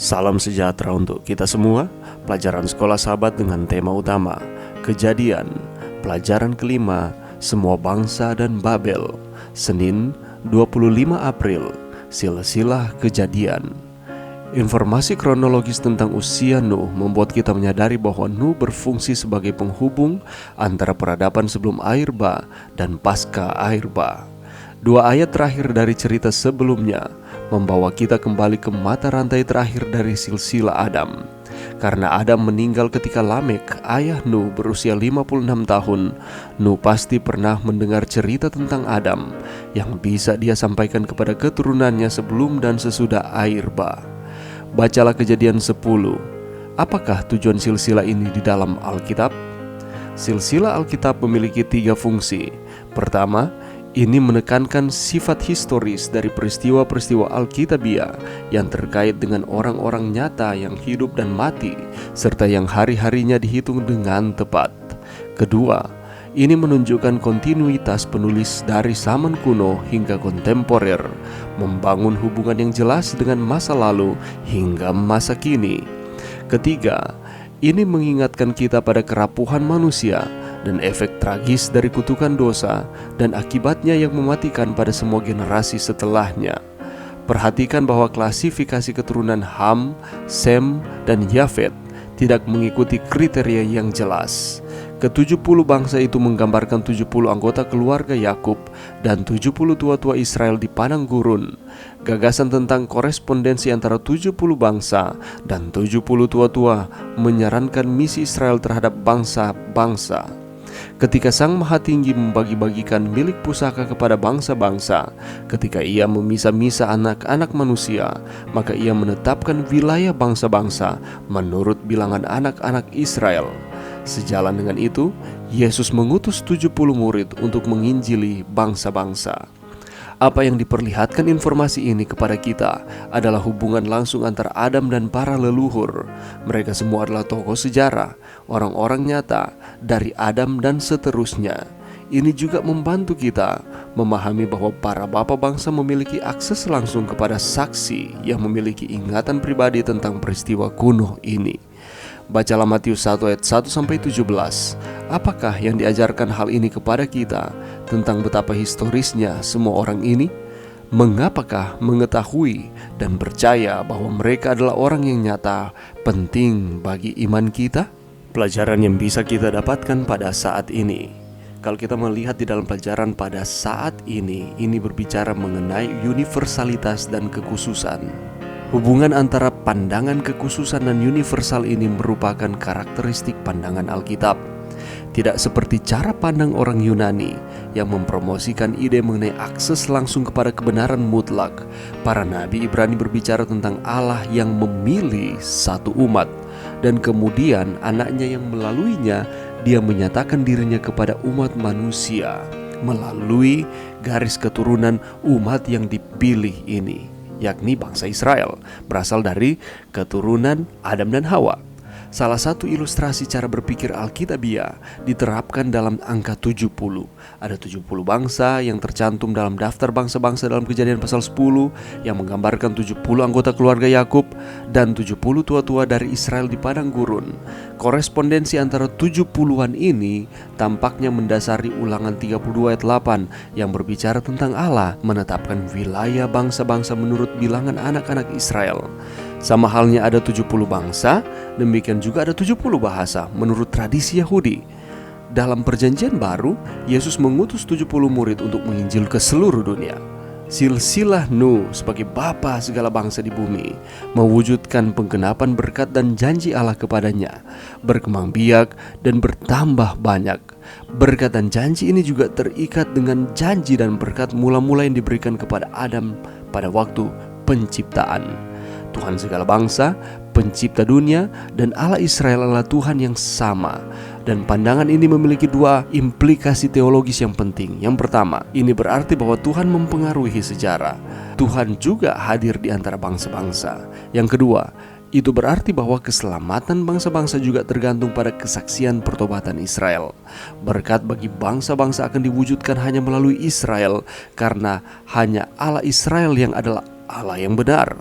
Salam sejahtera untuk kita semua. Pelajaran Sekolah Sahabat dengan tema utama Kejadian, pelajaran kelima, Semua Bangsa dan Babel. Senin, 25 April, Silsilah Kejadian. Informasi kronologis tentang usia Nuh membuat kita menyadari bahwa Nuh berfungsi sebagai penghubung antara peradaban sebelum air bah dan pasca air bah. Dua ayat terakhir dari cerita sebelumnya membawa kita kembali ke mata rantai terakhir dari silsilah Adam. Karena Adam meninggal ketika Lamek, ayah Nuh, berusia 56 tahun, Nuh pasti pernah mendengar cerita tentang Adam yang bisa dia sampaikan kepada keturunannya sebelum dan sesudah air bah. Bacalah Kejadian 10. Apakah tujuan silsilah ini di dalam Alkitab? Silsilah Alkitab memiliki 3 fungsi. Pertama, ini menekankan sifat historis dari peristiwa-peristiwa Alkitabiah yang terkait dengan orang-orang nyata yang hidup dan mati, serta yang hari-harinya dihitung dengan tepat. Kedua, ini menunjukkan kontinuitas penulis dari zaman kuno hingga kontemporer, membangun hubungan yang jelas dengan masa lalu hingga masa kini. Ketiga, ini mengingatkan kita pada kerapuhan manusia dan efek tragis dari kutukan dosa dan akibatnya yang mematikan pada semua generasi setelahnya. Perhatikan bahwa klasifikasi keturunan Ham, Sem, dan Yafet tidak mengikuti kriteria yang jelas. Ke-70 bangsa itu menggambarkan 70 anggota keluarga Yakub dan 70 tua-tua Israel di padang gurun. Gagasan tentang korespondensi antara 70 bangsa dan 70 tua-tua menyarankan misi Israel terhadap bangsa-bangsa. Ketika Sang Maha Tinggi membagi-bagikan milik pusaka kepada bangsa-bangsa, ketika ia memisah-misah anak-anak manusia, maka ia menetapkan wilayah bangsa-bangsa menurut bilangan anak-anak Israel. Sejalan dengan itu, Yesus mengutus 70 murid untuk menginjili bangsa-bangsa. Apa yang diperlihatkan informasi ini kepada kita adalah hubungan langsung antara Adam dan para leluhur. Mereka semua adalah tokoh sejarah, orang-orang nyata dari Adam dan seterusnya. Ini juga membantu kita memahami bahwa para bapa bangsa memiliki akses langsung kepada saksi yang memiliki ingatan pribadi tentang peristiwa kuno ini. Bacalah Matius 1 ayat 1-17. Apakah yang diajarkan hal ini kepada kita tentang betapa historisnya semua orang ini? Mengapakah mengetahui dan percaya bahwa mereka adalah orang yang nyata penting bagi iman kita? Pelajaran yang bisa kita dapatkan pada saat ini. Kalau kita melihat di dalam pelajaran pada saat ini berbicara mengenai universalitas dan kekhususan. Hubungan antara pandangan kekhususan dan universal ini merupakan karakteristik pandangan Alkitab. Tidak seperti cara pandang orang Yunani yang mempromosikan ide mengenai akses langsung kepada kebenaran mutlak. Para nabi Ibrani berbicara tentang Allah yang memilih satu umat, dan kemudian anaknya yang melaluinya dia menyatakan dirinya kepada umat manusia melalui garis keturunan umat yang dipilih ini, yakni bangsa Israel, berasal dari keturunan Adam dan Hawa. Salah satu ilustrasi cara berpikir Alkitabiah diterapkan dalam angka 70. Ada 70 bangsa yang tercantum dalam daftar bangsa-bangsa dalam Kejadian pasal 10 yang menggambarkan 70 anggota keluarga Yakub dan 70 tua-tua dari Israel di padang gurun. Korespondensi antara 70-an ini tampaknya mendasari Ulangan 32 ayat 8 yang berbicara tentang Allah menetapkan wilayah bangsa-bangsa menurut bilangan anak-anak Israel. Sama halnya ada 70 bangsa, demikian juga ada 70 bahasa menurut tradisi Yahudi. Dalam perjanjian baru, Yesus mengutus 70 murid untuk menginjil ke seluruh dunia. Silsilah Nuh sebagai bapa segala bangsa di bumi mewujudkan penggenapan berkat dan janji Allah kepadanya, berkembang biak dan bertambah banyak. Berkat dan janji ini juga terikat dengan janji dan berkat mula-mula yang diberikan kepada Adam pada waktu penciptaan. Tuhan segala bangsa, pencipta dunia, dan Allah Israel adalah Tuhan yang sama. Dan pandangan ini memiliki 2 implikasi teologis yang penting. Yang pertama, ini berarti bahwa Tuhan mempengaruhi sejarah. Tuhan juga hadir di antara bangsa-bangsa. Yang kedua, itu berarti bahwa keselamatan bangsa-bangsa juga tergantung pada kesaksian pertobatan Israel. Berkat bagi bangsa-bangsa akan diwujudkan hanya melalui Israel, karena hanya Allah Israel yang adalah Allah yang benar.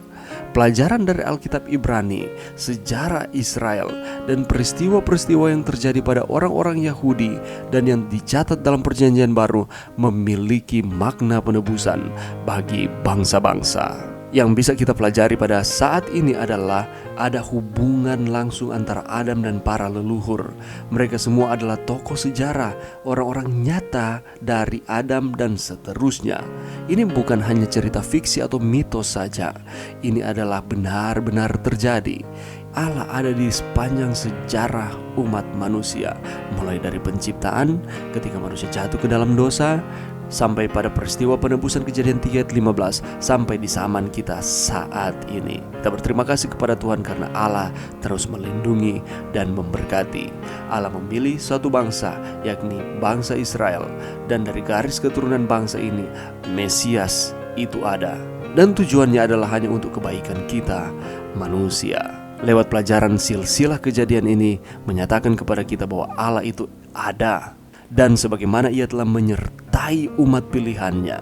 Pelajaran dari Alkitab Ibrani, sejarah Israel, dan peristiwa-peristiwa yang terjadi pada orang-orang Yahudi dan yang dicatat dalam Perjanjian Baru memiliki makna penebusan bagi bangsa-bangsa. Yang bisa kita pelajari pada saat ini adalah ada hubungan langsung antara Adam dan para leluhur. Mereka semua adalah tokoh sejarah, orang-orang nyata dari Adam dan seterusnya. Ini bukan hanya cerita fiksi atau mitos saja. Ini adalah benar-benar terjadi. Allah ada di sepanjang sejarah umat manusia, mulai dari penciptaan ketika manusia jatuh ke dalam dosa, sampai pada peristiwa penebusan Kejadian 3 ayat 15, sampai di zaman kita saat ini. Kita berterima kasih kepada Tuhan karena Allah terus melindungi dan memberkati. Allah memilih suatu bangsa, yakni bangsa Israel, dan dari garis keturunan bangsa ini Mesias itu ada, dan tujuannya adalah hanya untuk kebaikan kita manusia. Lewat pelajaran silsilah kejadian ini menyatakan kepada kita bahwa Allah itu ada, dan sebagaimana Ia telah menyertai umat pilihannya,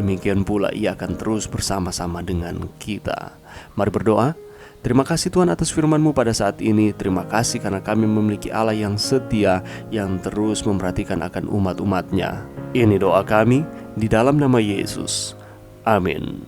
demikian pula Ia akan terus bersama-sama dengan kita. Mari berdoa. Terima kasih Tuhan atas firman-Mu pada saat ini. Terima kasih karena kami memiliki Allah yang setia, yang terus memperhatikan akan umat-umatnya. Ini doa kami di dalam nama Yesus. Amin.